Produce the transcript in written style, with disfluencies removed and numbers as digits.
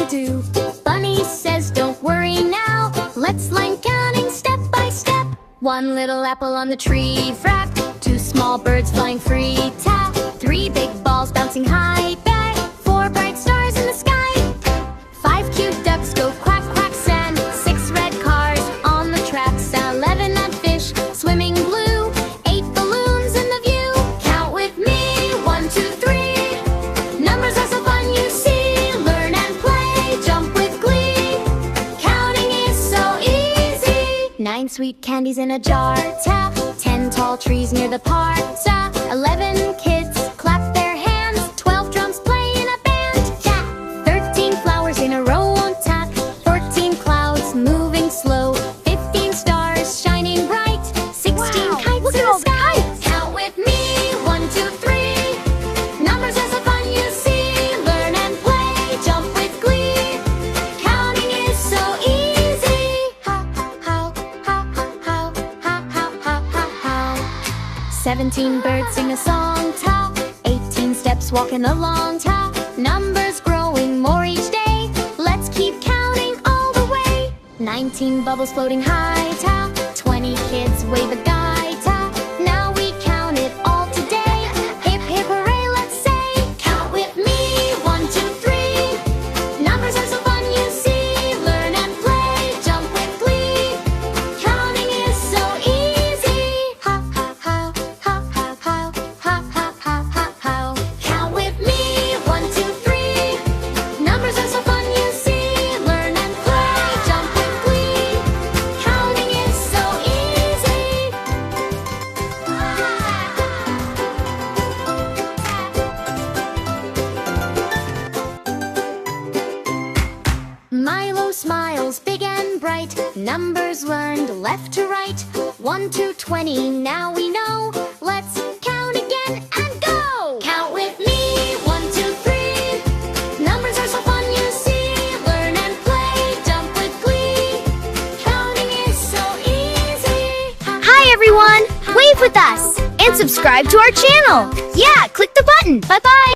do. Bunny says, don't worry now. Let's learn counting step by step. One little apple on the tree, frap. Two small birds flying free, tap. Three big balls bouncing high, back. Four bright stars in the sky. Five cute ducks go quack, quack, sand. Six red cars on the tracks. 11 fish swimming blue. 8 balloons in the view. Count with me, 1, 2, 3. Numbers are so fun, you see. Learn and play, jump with glee. Counting is so easy. 9 sweet candies in a jar, tap. 10 tall trees near the park, tap. 11 kids clap their hands. 12 drums play in a band, tap. 13 flowers in a row on tap. 14 clouds moving slow. 15 stars shining bright. 16 kites look in at the all the sky. kites. Count with me, 1, 2, 3. Numbers are so fun, you see. Learn and play, jump with glee. Counting is so easy. How, how, how, how, how, how, how, how, how. 17 birds sing a song, tap. 18 steps walking along, tap. Numbers growing more each day. Let's keep counting all the way. 19 bubbles floating high, tap. 20 kids wave a guide, tap. Now we count it all today. Hip hip hooray, let's say. Count with me, 1, 2, 3. Numbers are so fun, you see. Learn and play, jump with glee. Counting is so easy. Ha ha ha ha ha ha ha ha ha ha ha. Count with me, 1, 2, 3. Numbers are so fun, you see. Learn and play, jump with glee. Counting is so easy. Milo smiles big and bright. Numbers learned left to right. 1 to 20, now we know. Let's count again and go. Count with me, 1, 2, 3. Numbers are so fun, you see. Learn and play, jump with glee. Counting is so easy. Hi everyone! Wave with us and subscribe to our channel. Yeah, click the button. Bye-bye.